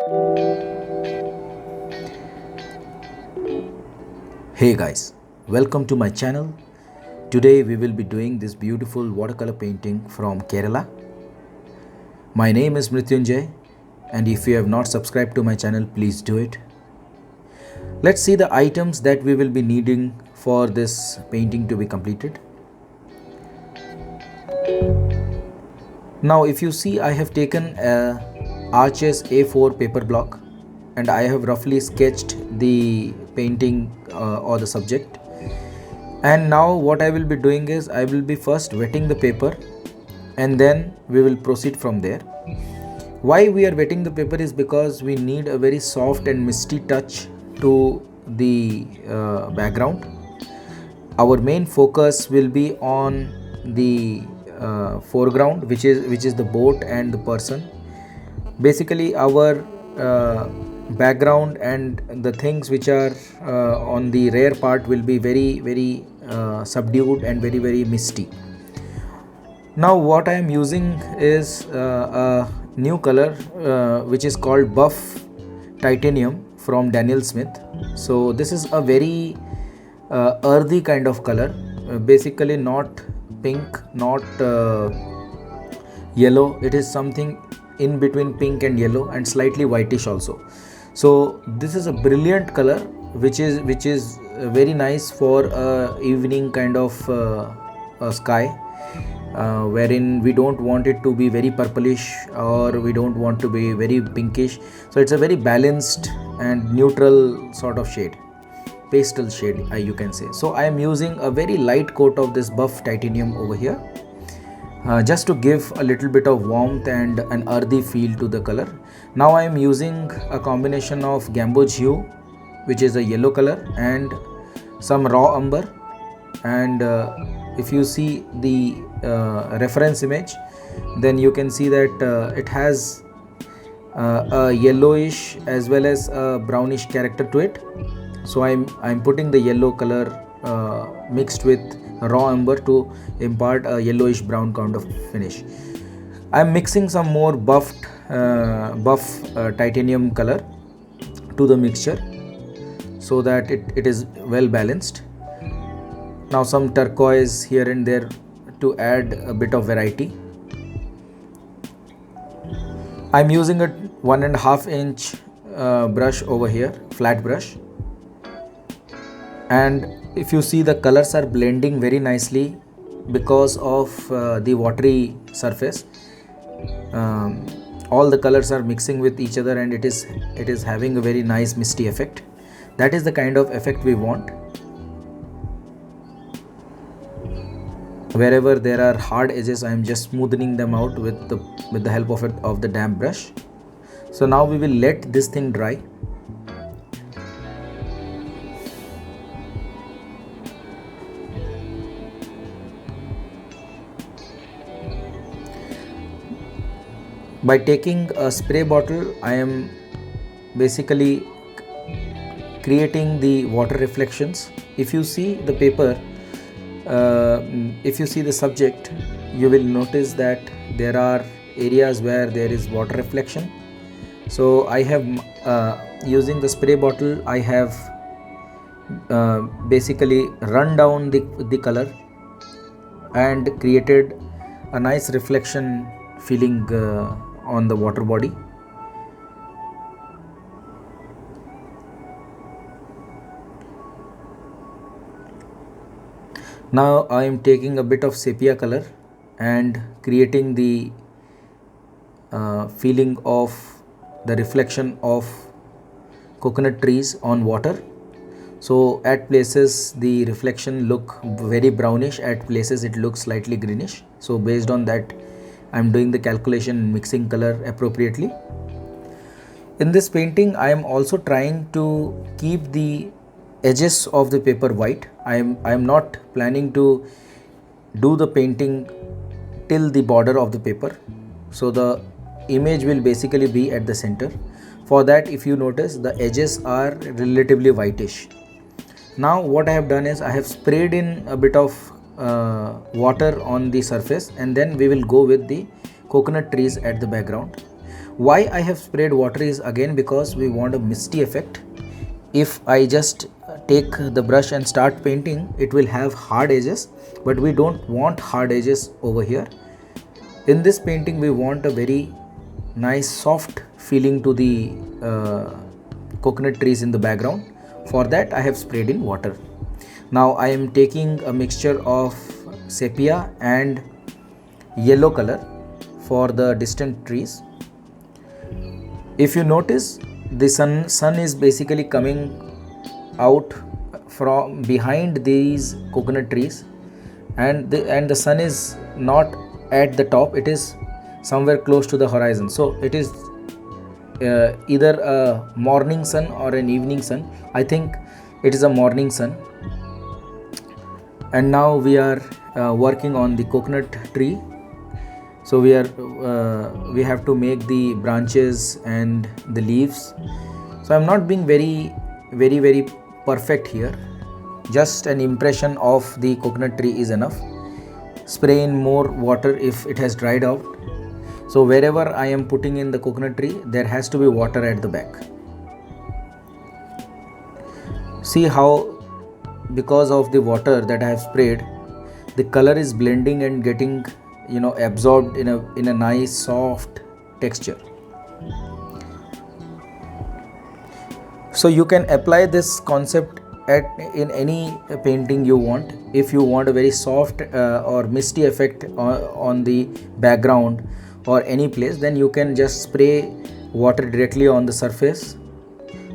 Hey guys, welcome to my channel. Today we will be doing this beautiful watercolor painting from Kerala. My name is Mrityunjay, and if you have not subscribed to my channel, please do it. Let's see the items that we will be needing for this painting to be completed. Now if you see, I have taken a Arches A4 paper block and I have roughly sketched the painting or the subject. And now what I will be doing is I will be first wetting the paper and then we will proceed from there. Why we are wetting the paper is because we need a very soft and misty touch to the background. Our main focus will be on the foreground, which is the boat and the person. Basically our background and the things which are on the rear part will be very subdued and very misty. Now what I am using is a new color which is called Buff Titanium from Daniel Smith. So this is a very earthy kind of color, basically not pink, not yellow. It is something in between pink and yellow and slightly whitish also. So this is a brilliant color which is very nice for a evening kind of a sky, wherein we don't want it to be very purplish or we don't want to be very pinkish. So it's a very balanced and neutral sort of shade, pastel shade you can say. So I am using a very light coat of this Buff Titanium over here, just to give a little bit of warmth and an earthy feel to the color. Now I am using a combination of Gamboge hue, which is a yellow color, and some raw umber. And if you see the reference image, then you can see that it has a yellowish as well as a brownish character to it. So I'm putting the yellow color mixed with raw umber to impart a yellowish brown kind of finish. I'm mixing some more buff titanium color to the mixture so that it is well balanced. Now some turquoise here and there to add a bit of variety. I'm using a 1.5 inch brush over here, flat brush. And if you see, the colors are blending very nicely because of the watery surface. All the colors are mixing with each other and it is having a very nice misty effect. That is the kind of effect we want. Wherever there are hard edges, I am just smoothing them out with the help of the damp brush. So now we will let this thing dry. By taking a spray bottle, I am basically creating the water reflections. If you see the paper, if you see the subject, you will notice that there are areas where there is water reflection. So I have using the spray bottle, I have basically run down the color and created a nice reflection feeling on the water body. Now I am taking a bit of sepia color and creating the feeling of the reflection of coconut trees on water. So at places the reflection look very brownish, at places it looks slightly greenish. So based on that, I am doing the calculation, mixing color appropriately. In this painting, I am also trying to keep the edges of the paper white. I am not planning to do the painting till the border of the paper. So the image will basically be at the center. For that, if you notice, the edges are relatively whitish. Now what I have done is I have sprayed in a bit of water on the surface, and then we will go with the coconut trees at the background. Why I have sprayed water is again because we want a misty effect. If I just take the brush and start painting, it will have hard edges, but we don't want hard edges over here. In this painting we want a very nice soft feeling to the coconut trees in the background. For that I have sprayed in water. Now I am taking a mixture of sepia and yellow color for the distant trees. If you notice, the sun is basically coming out from behind these coconut trees, and the sun is not at the top, it is somewhere close to the horizon. So it is either a morning sun or an evening sun. I think it is a morning sun. And now we are working on the coconut tree. So we have to make the branches and the leaves. So I'm not being very perfect here. Just an impression of the coconut tree is enough. Spray in more water if it has dried out. So wherever I am putting in the coconut tree, there has to be water at the back. See how, because of the water that I have sprayed, the color is blending and getting absorbed in a nice soft texture. So you can apply this concept in any painting you want. If you want a very soft or misty effect on the background or any place, then you can just spray water directly on the surface.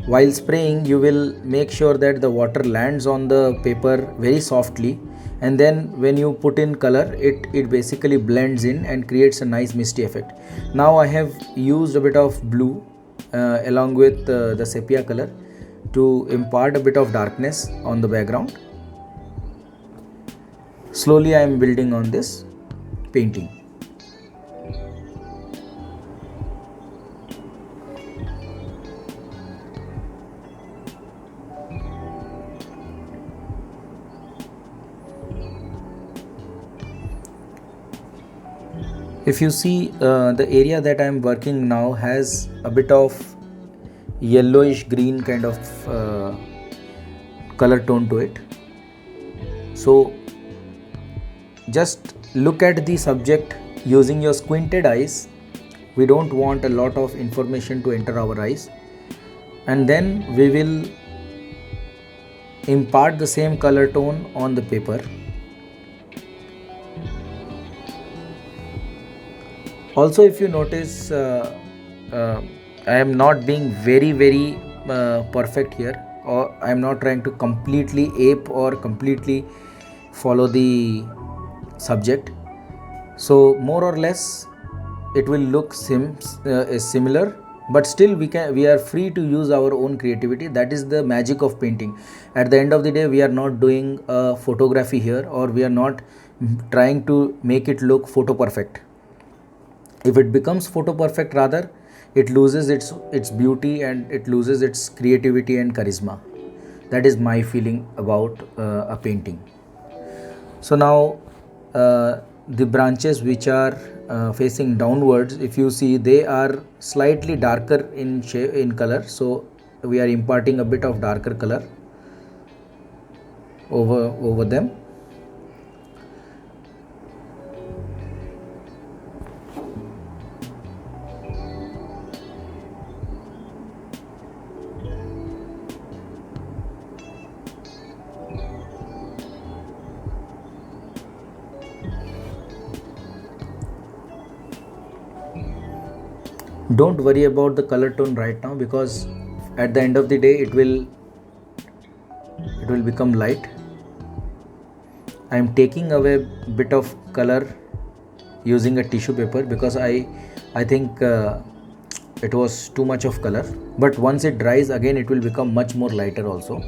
While spraying, you will make sure that the water lands on the paper very softly, and then when you put in color, it basically blends in and creates a nice misty effect. Now I have used a bit of blue along with the sepia color to impart a bit of darkness on the background. Slowly I am building on this painting. If you see, the area that I am working now has a bit of yellowish green kind of color tone to it. So just look at the subject using your squinted eyes. We don't want a lot of information to enter our eyes, and then we will impart the same color tone on the paper. Also, if you notice, I am not being very perfect here, or I am not trying to completely ape or completely follow the subject. So more or less it will look similar, but still we are free to use our own creativity. That is the magic of painting. At the end of the day, we are not doing photography here, or we are not trying to make it look photo perfect. If it becomes photo perfect, rather it loses its beauty and it loses its creativity and charisma. That is my feeling about a painting. So now the branches which are facing downwards, if you see, they are slightly darker in color. So we are imparting a bit of darker color over them. Don't worry about the color tone right now, because at the end of the day it will become light. I am taking away a bit of color using a tissue paper because I think it was too much of color, but once it dries again it will become much more lighter also.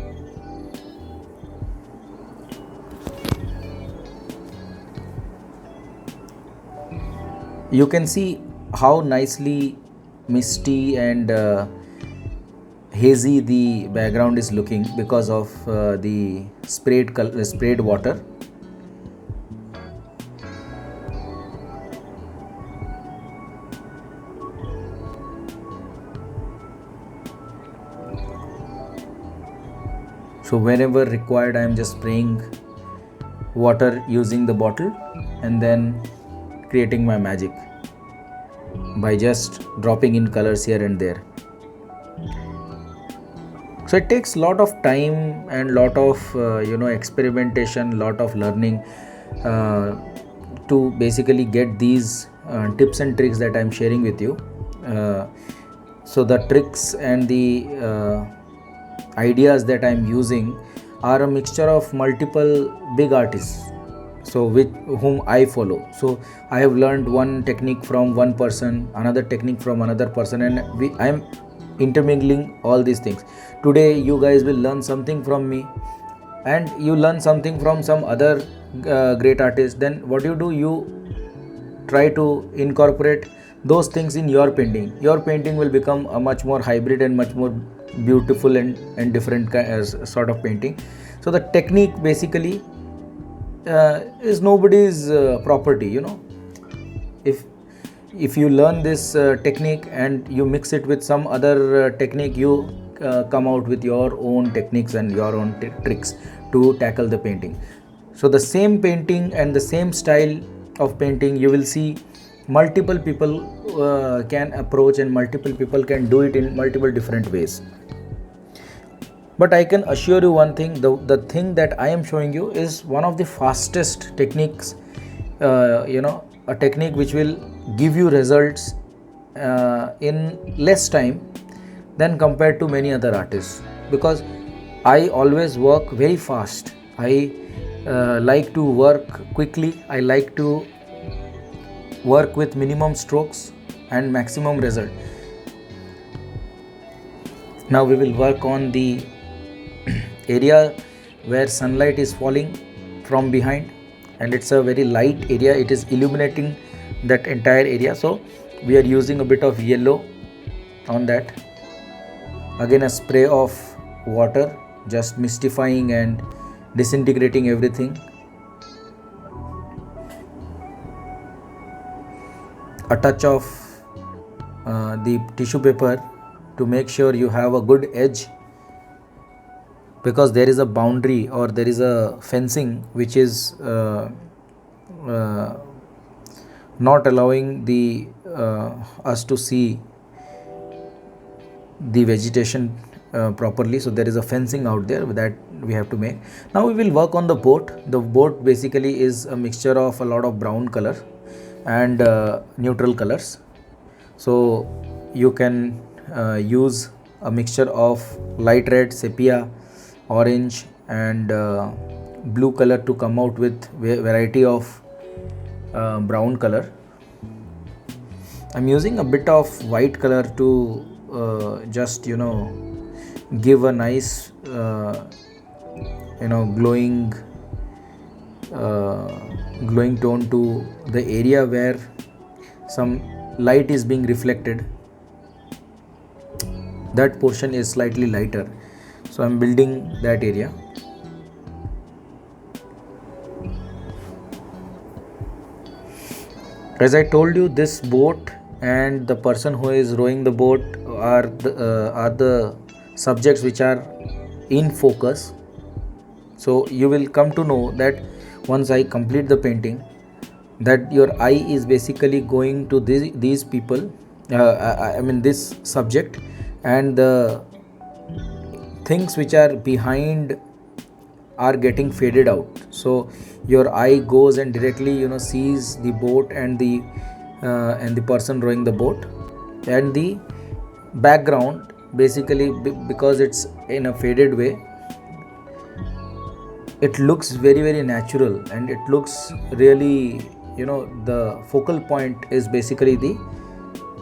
You can see how nicely misty and hazy the background is looking because of the sprayed water. So whenever required, I am just spraying water using the bottle and then creating my magic by just dropping in colors here and there. So it takes lot of time and lot of experimentation, lot of learning to basically get these tips and tricks that I'm sharing with you. So the tricks and the ideas that I'm using are a mixture of multiple big artists, so with whom I follow. So I have learned one technique from one person, another technique from another person, and I'm intermingling all these things. Today you guys will learn something from me, and you learn something from some other great artist. Then what do, you try to incorporate those things in your painting. Your painting will become a much more hybrid and much more beautiful and different sort of painting. So the technique basically is nobody's property. If you learn this technique and you mix it with some other technique, you come out with your own techniques and your own tricks to tackle the painting. So the same painting and the same style of painting, you will see multiple people can approach, and multiple people can do it in multiple different ways. But I can assure you one thing, the thing that I am showing you is one of the fastest techniques, a technique which will give you results in less time than compared to many other artists, because I always work very fast. I like to work quickly. I like to work with minimum strokes and maximum result. Now we will work on the area where sunlight is falling from behind, and it's a very light area. It is illuminating that entire area, so we are using a bit of yellow on that. Again, a spray of water, just mystifying and disintegrating everything. A touch of the tissue paper to make sure you have a good edge, because there is a boundary or there is a fencing which is not allowing the us to see the vegetation properly. So there is a fencing out there that we have to make. Now we will work on the boat. The boat basically is a mixture of a lot of brown color and neutral colors. So you can use a mixture of light red, sepia, orange and blue color to come out with variety of brown color. I'm using a bit of white color to just give a nice glowing tone to the area where some light is being reflected. That portion is slightly lighter, so I'm building that area. As I told you, this boat and the person who is rowing the boat are the subjects which are in focus. So you will come to know that once I complete the painting, that your eye is basically going to these people, this subject, and the things which are behind are getting faded out. So your eye goes and directly sees the boat and the person rowing the boat, and the background basically, because it's in a faded way, it looks very, very natural, and it looks really, the focal point is basically the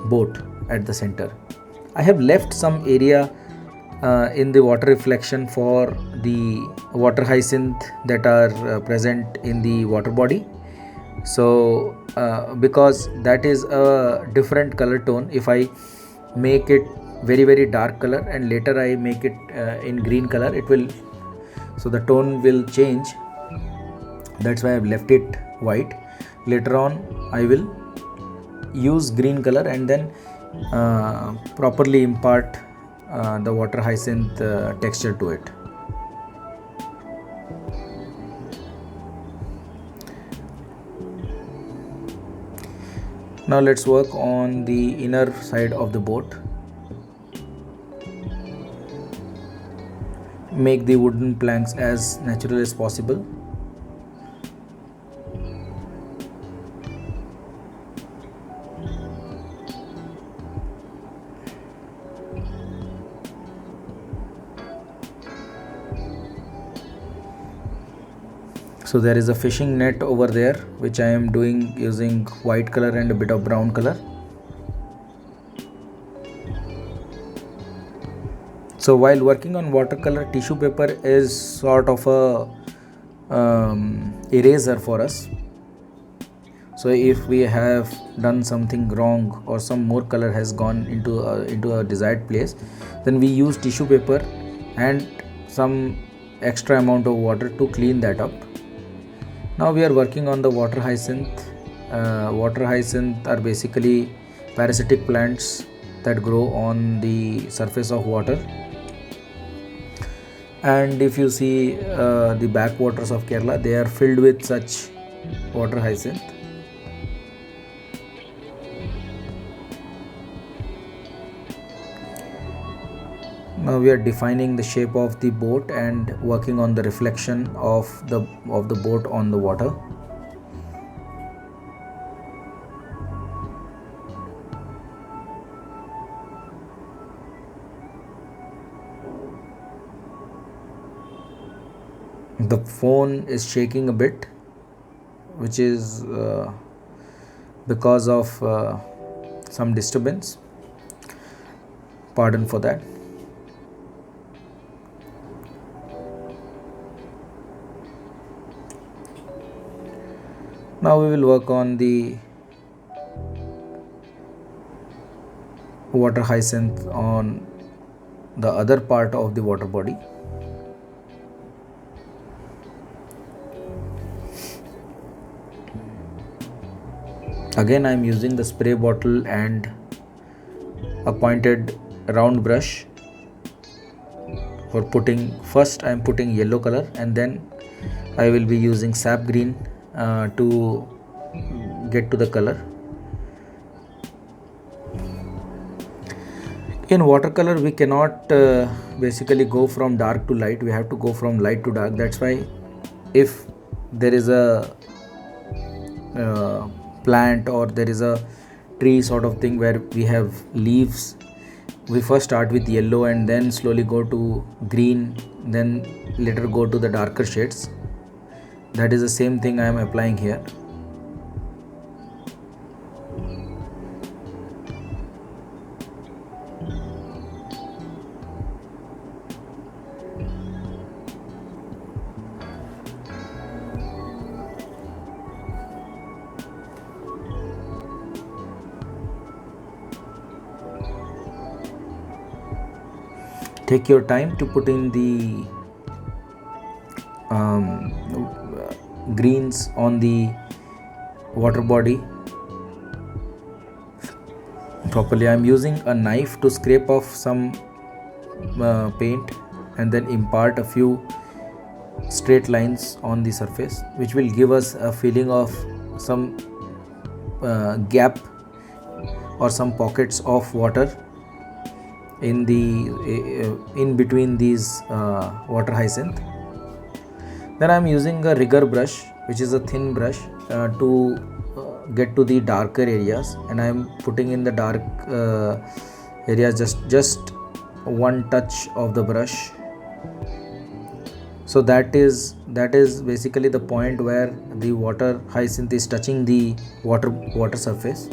boat at the center. I have left some area in the water reflection for the water hyacinth that are present in the water body. So because that is a different color tone, if I make it very, very dark color and later I make it in green color, it will, so the tone will change. That's why I've left it white. Later on I will use green color and then properly impart the water hyacinth texture to it. Now let's work on the inner side of the boat. Make the wooden planks as natural as possible. So there is a fishing net over there, which I am doing using white color and a bit of brown color. So while working on watercolor, tissue paper is sort of a eraser for us. So if we have done something wrong or some more color has gone into a desired place, then we use tissue paper and some extra amount of water to clean that up. Now we are working on the water hyacinth. Water hyacinth are basically parasitic plants that grow on the surface of water. And if you see the backwaters of Kerala, they are filled with such water hyacinth. Now we are defining the shape of the boat and working on the reflection of the boat on the water. The phone is shaking a bit, which is because of some disturbance. Pardon for that. Now we will work on the water hyacinth on the other part of the water body. Again, I am using the spray bottle and a pointed round brush for putting. First I am putting yellow color and then I will be using sap green to get to the color. In watercolor we cannot basically go from dark to light, we have to go from light to dark. That's why if there is a plant or there is a tree sort of thing where we have leaves, we first start with yellow and then slowly go to green, then later go to the darker shades. That is the same thing I am applying here. Take your time to put in the greens on the water body properly. I am using a knife to scrape off some paint and then impart a few straight lines on the surface, which will give us a feeling of some gap or some pockets of water in between these water hyacinth. Then I am using a rigger brush, which is a thin brush, to get to the darker areas, and I am putting in the dark areas just one touch of the brush. So that is basically the point where the water hyacinth is touching the water surface,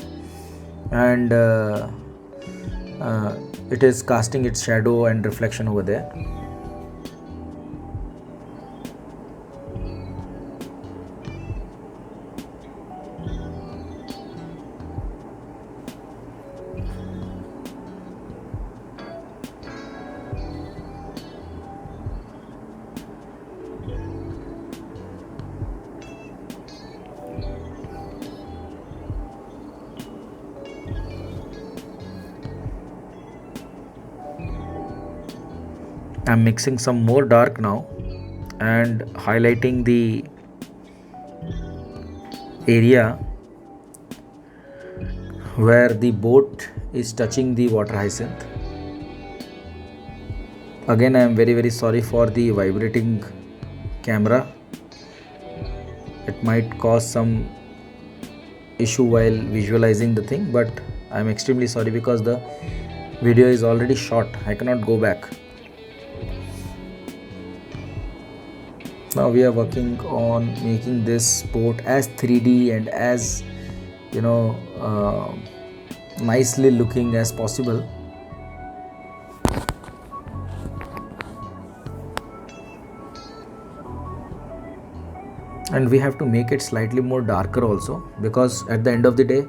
and it is casting its shadow and reflection over there. I'm mixing some more dark now and highlighting the area where the boat is touching the water hyacinth. Again, I am very sorry for the vibrating camera. It might cause some issue while visualizing the thing, but I am extremely sorry because the video is already shot. I cannot go back. Now we are working on making this boat as 3D and as nicely looking as possible. And we have to make it slightly more darker also, because at the end of the day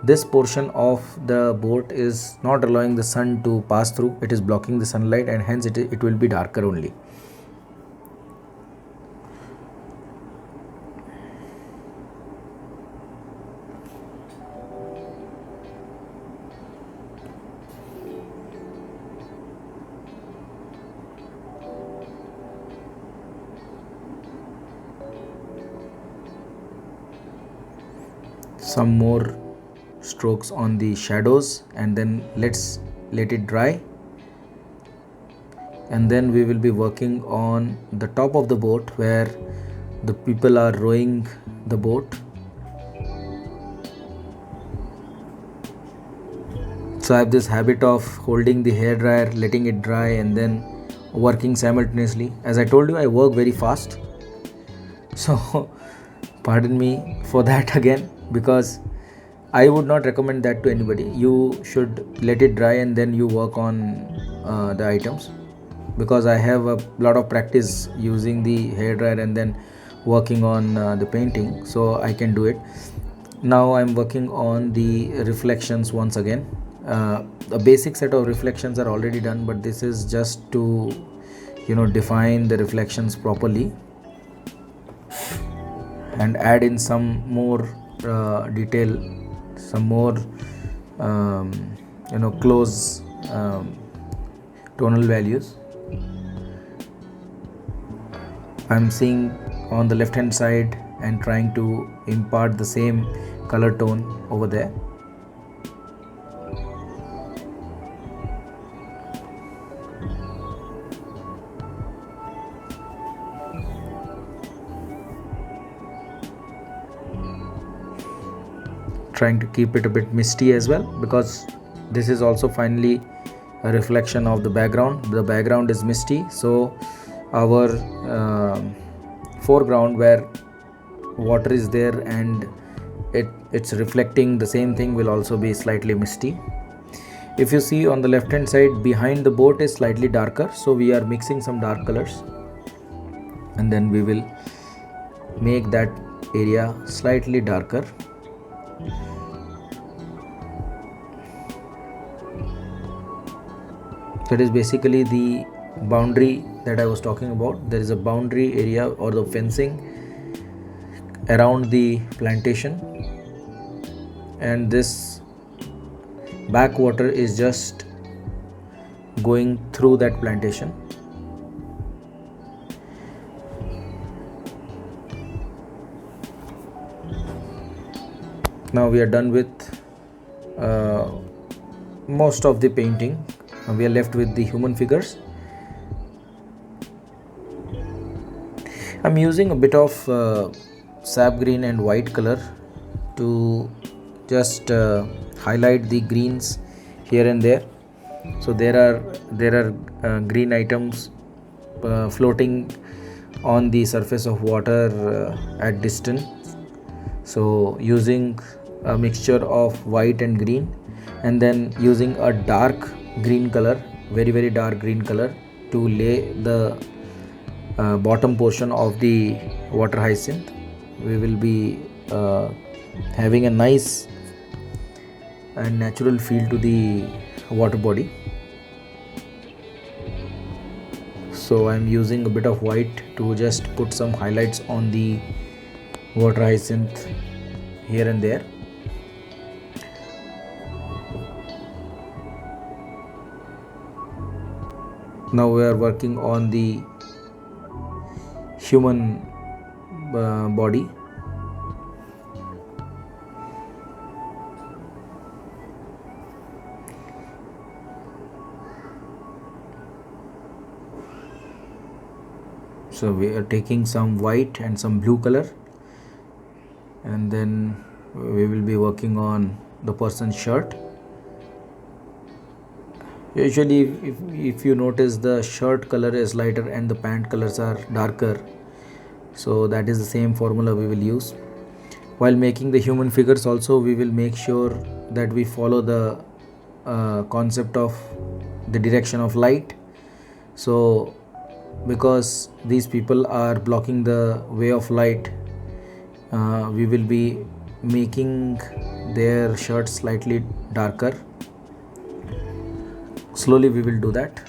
this portion of the boat is not allowing the sun to pass through. It is blocking the sunlight, and hence it will be darker only. Some more strokes on the shadows, and then let it dry, and then we will be working on the top of the boat where the people are rowing the boat. So I have this habit of holding the hair dryer, letting it dry, and then working simultaneously. As I told you, I work very fast, so pardon me for that again, because I would not recommend that to anybody. You should let it dry and then you work on the items, because I have a lot of practice using the hairdryer and then working on the painting, so I can do it. Now I'm working on the reflections once again. The basic set of reflections are already done, but this is just to define the reflections properly and add in some more detail, some more close tonal values. I'm seeing on the left hand side and trying to impart the same color tone over there. Trying to keep it a bit misty as well, because this is also finally a reflection of the background. The background is misty, so our foreground where water is there and it's reflecting the same thing will also be slightly misty. If you see on the left hand side, behind the boat is slightly darker, so we are mixing some dark colors, and then we will make that area slightly darker. That is basically the boundary that I was talking about. There is a boundary area or the fencing around the plantation, and this backwater is just going through that plantation. Now we are done with most of the painting. We are left with the human figures. I'm using a bit of sap green and white color to just highlight the greens here and there. So there are green items floating on the surface of water at distance. So using a mixture of white and green, and then using a dark green color, very dark green color, to lay the bottom portion of the water hyacinth, we will be having a nice and natural feel to the water body. So I'm using a bit of white to just put some highlights on the water hyacinth here and there. Now we are working on the human body. So we are taking some white and some blue color, and then we will be working on the person's shirt. Usually if you notice, the shirt color is lighter and the pant colors are darker, so that is the same formula we will use. While making the human figures also, we will make sure that we follow the concept of the direction of light. So because these people are blocking the way of light, we will be making their shirts slightly darker. Slowly we will do that,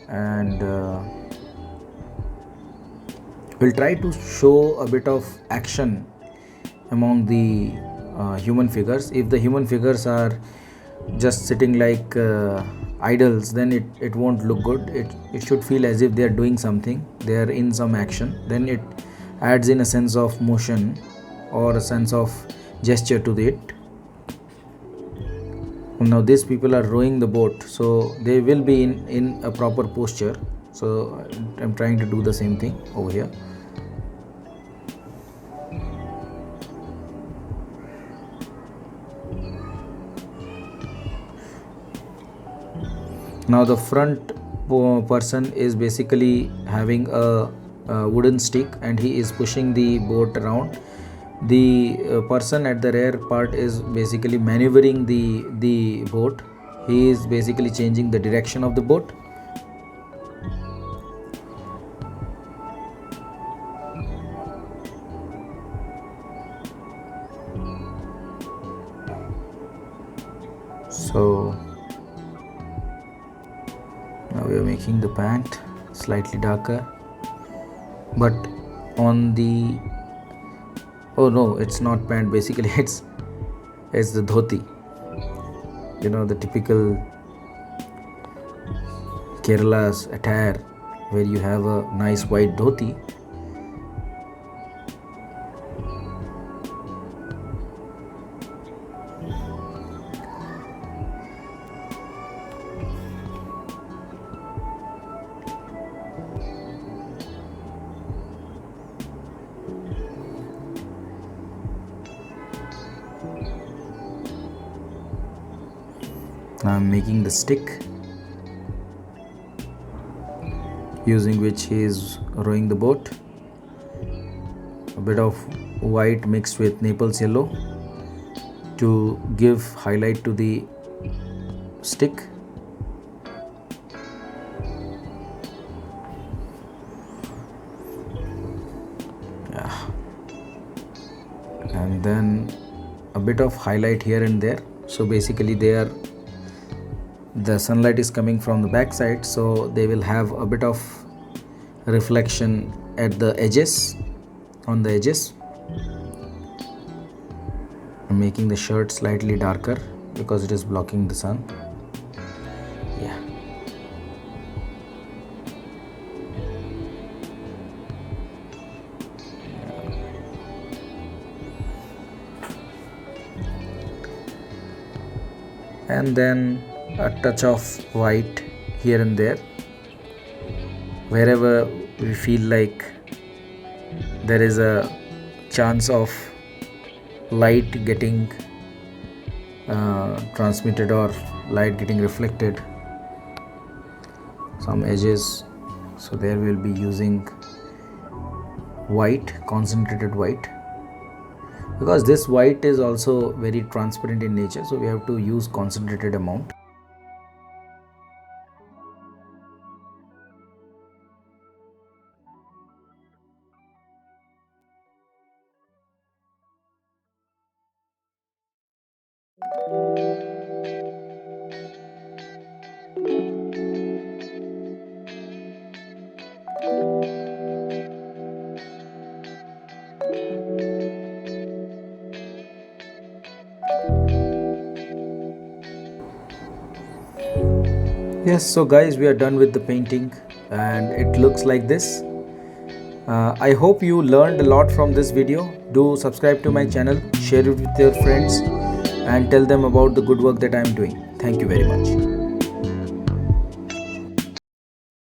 and we'll try to show a bit of action among the human figures. If the human figures are just sitting like idols, then it won't look good. It should feel as if they are doing something, they are in some action. Then it adds in a sense of motion or a sense of gesture to it. Now these people are rowing the boat, so they will be in a proper posture. So I'm trying to do the same thing over here. Now the front person is basically having a wooden stick, and he is pushing the boat around. The person at the rear part is basically maneuvering the boat. He is basically changing the direction of the boat. So now we are making the pant slightly darker, but on the, oh no, it's not pant, basically it's the dhoti, you know, the typical Kerala's attire, where you have a nice white dhoti. Now I'm making the stick using which he is rowing the boat. A bit of white mixed with Naples yellow to give highlight to the stick. Yeah. And then a bit of highlight here and there. So basically the sunlight is coming from the back side, so they will have a bit of reflection at the edges, on the edges. I'm making the shirt slightly darker because it is blocking the sun. Yeah. And then a touch of white here and there, wherever we feel like there is a chance of light getting transmitted or light getting reflected, some edges. So there we'll be using white, concentrated white, because this white is also very transparent in nature, so we have to use concentrated amount. Yes, so guys, we are done with the painting and it looks like this. I hope you learned a lot from this video. Do subscribe to my channel, share it with your friends and tell them about the good work that I am doing. Thank you very much.